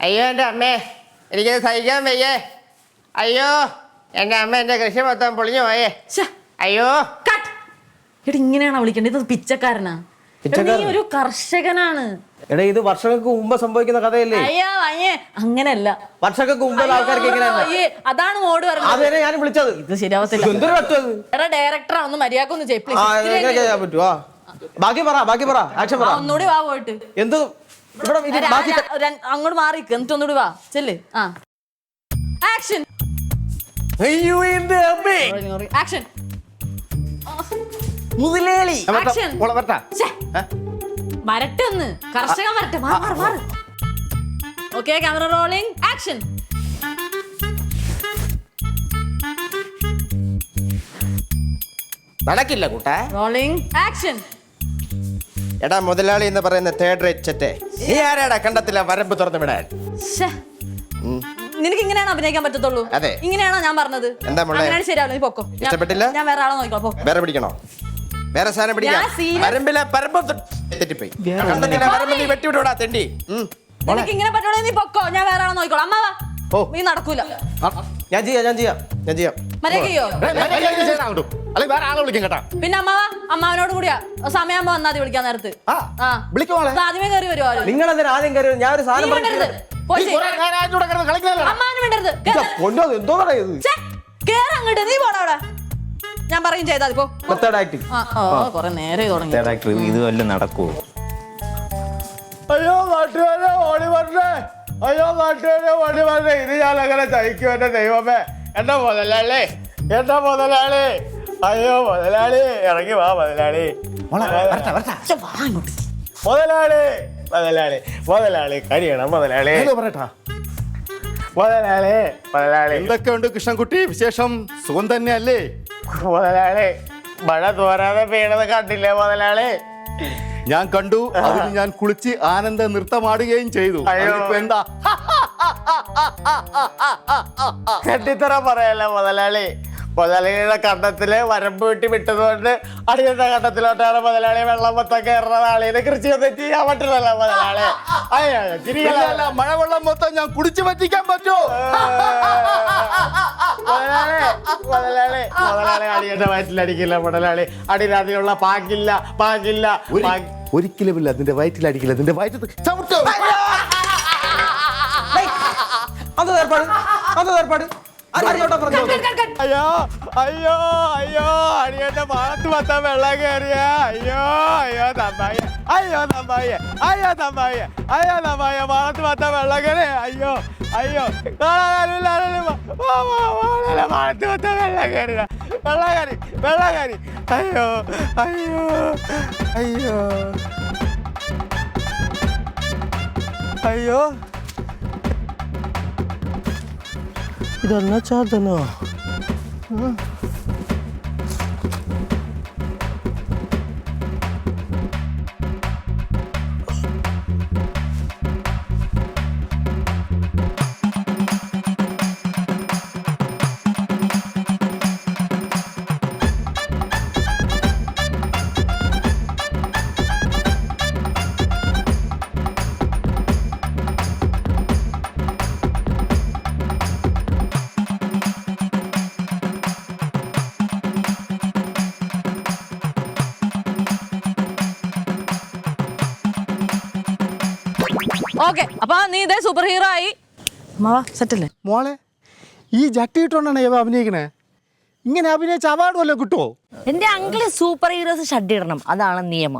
അയ്യോ എൻ്റെ അമ്മേ, എനിക്കത് സഹിക്കാൻ വയ്യേ. അയ്യോ എൻ്റെ അമ്മ, എൻ്റെ കൃഷി മൊത്തം പൊളിഞ്ഞു പോയേ. അയ്യോ എടാ ഇങ്ങനെയാണോ വിളിക്കേണ്ടത്? ഇത് പിച്ചക്കാരനാ. നീ ഒരു കർഷകനാണ്. എടാ ഇത് വർഷങ്ങൾക്ക് മുമ്പ് സംഭവിക്കുന്ന കഥയല്ലേ? അയ്യോ അയ്യേ, അങ്ങനല്ല. വർഷങ്ങൾക്ക് മുമ്പ് ആൾക്കാർക്ക് അയ്യേ, അതാണ് മോഡ് പറഞ്ഞത്. അതെ ഞാൻ വിളിച്ചത്. ഇത് ശരിയാവത്തില്ല. എന്തൊരു പറ്റത്? എടാ ഡയറക്ടറാ, ഒന്ന് മര്യാദക്കൊന്ന് ചെയ്യ്. ചെയ്യാൻ പറ്റുവാ? ബാക്കി പറ ആക്ഷൻ പറ. ഒന്നുകൂടി വാ പോയിട്ട്. എന്ത് ഇവിടെ ഇത് ബാക്കി അങ്ങോട്ട് മാറിക്ക്, എന്നിട്ട് ഒന്നുകൂടി വാ ചെല്ല്. ആക്ഷൻ. അയ്യോ എന്റെ അമ്മേ. ആക്ഷൻ. മുതലാളി ആക്ഷൻ. വരട്ടെ ഒന്ന്, കർഷകൻ വരട്ടെ. മാറ്. Okay, camera rolling. ആക്ഷൻ. നടക്കില്ല കൂട്ടാ. റോളിംഗ്. ആക്ഷൻ. എടാ മുതലാളി എന്ന് പറയുന്ന തേർഡ് റേറ്റ് ചെറ്റേ, നീ ആരാടാ കണ്ടത്തില്ല വരമ്പ് തുറന്നു വിടാൻ? നിനക്ക് ഇങ്ങനെയാണ് അഭിനയിക്കാൻ പറ്റത്തുള്ളൂ? അതെ. ഇങ്ങനെയാണോ ഞാൻ പറഞ്ഞത്? എന്താ അങ്ങനെയാണ് ശരിയാവില്ല, നീ പൊക്കോ. ഇഷ്ടപ്പെട്ടില്ല? ഞാൻ വേറെ ആളെ നോക്കിക്കോ. വേറെ പിടിക്കണോ? വേറെ സാധനം പിടിക്കാം. വരമ്പിലെ പരമ്പ് തെറ്റിപ്പോയി. കണ്ടത്തില്ല വരമ്പ് നീ വെട്ടിവിടൂടാ തെണ്ടി. നിനക്ക് ഇങ്ങനെ പറ്റുള്ളൂ, നീ പൊക്കോ. ഞാൻ വേറെ ആളെ നോക്കിക്കോളാം. അമ്മാവാ, നീ നടക്കൂല. ഞാൻ ചെയ്യാം മര്യാദയോ? അല്ലെങ്കിൽ വേറെ ആളെ വിളിക്കും കേട്ടാ. പിന്നെ അമ്മാവനോട് കൂടിയാ സമയമാകുമ്പോ വന്നാതി വിളിക്കാൻ നേരത്ത്. ആദ്യമേ കയറി വരുമോ? നിങ്ങൾ എന്തിനാ ആദ്യം കയറി? ഞാൻ ഒരു സാധനം അമ്മാവനും വേണ്ടരുത്. എന്തോ പറയുന്നത്? കേറങ്ങോട്ട്, നീ പോടാ അവിടെ. ഞാൻ പറയും ചെയ്താൽ പോ. കൊറേ നേരെ തുടങ്ങി. ഇത് വല്ലതും നടക്കുവോ? അയ്യോ നാട്ടുകാരെ ഓടി വരണേ, ഇത് ഞാൻ അങ്ങനെ തയ്ക്കും. എന്റെ ദൈവമേ, എന്റെ മുതലാളി. അയ്യോ മുതലാളി, ഇറങ്ങി വാ മുതലാളി. മുതലാളി കരിയണം മുതലാളി. മുതലാളി എന്തൊക്കെയുണ്ട് കൃഷ്ണൻകുട്ടി വിശേഷം? സുഖം തന്നെയല്ലേ മുതലാളി? മഴ തോരാതെ വീണത് കണ്ടില്ലേ മുതലാളി? ഞാൻ കണ്ടു. അതിന് ഞാൻ കുളിച്ച് ആനന്ദ നൃത്തമാടുകയും ചെയ്തു. അതിപ്പോ എന്താ കെട്ടിത്തറ പറയല്ലേ മുതലാളി? മുതലാളിയുടെ കണ്ടത്തില് വരമ്പ് വെട്ടി വിട്ടതുകൊണ്ട് അടിയന്റെ കണ്ടത്തിലോട്ടാണ് മുതലാളി വെള്ളം മൊത്തം കയറുന്നത്. ആളിനെ കൃഷിയൊന്നും ചെയ്യാൻ പറ്റില്ലല്ലോ മുതലാളി. അയ്യോ മഴവെള്ളം മൊത്തം ഞാൻ കുടിച്ചു പറ്റിക്കാൻ പറ്റുമോ? മുതലാളി അടിയന്റെ വയറ്റിലടിക്കില്ല മുതലാളി. അടിയിലതിനുള്ള പാകില്ല. ഒരിക്കലുമില്ല, അതിന്റെ വയറ്റിലടിക്കില്ല. അതിന്റെ വയറ്റത്ത് ഏർപ്പാട് അയ്യോ അടിയന്റെ മാളത്ത് മൊത്തം വെള്ളം കയറിയ. അയ്യോ തമ്പായ മാളത്ത് മൊത്തം വെള്ളം കയറിയ. അയ്യോ മാളത്ത് മൊത്തം വെള്ളം കയറിയ. വെള്ളം കയറി. അയ്യോ ഇതെന്നാ ചാതനോ? ഓക്കെ, അപ്പൊ നീ ഇതേ സൂപ്പർ ഹീറോ ആയി. സെറ്റല്ലേ മോളെ? ഈ ജട്ടി ഇട്ടോണ്ടാണ് ഇവ അഭിനയിക്കണേ. ഇങ്ങനെ അഭിനയിച്ച അവാർഡ് വല്ലതും കിട്ടുമോ? എന്റെ അങ്കിള് സൂപ്പർ ഹീറോസ് ഷഡ് ഇടണം, അതാണ് നിയമം.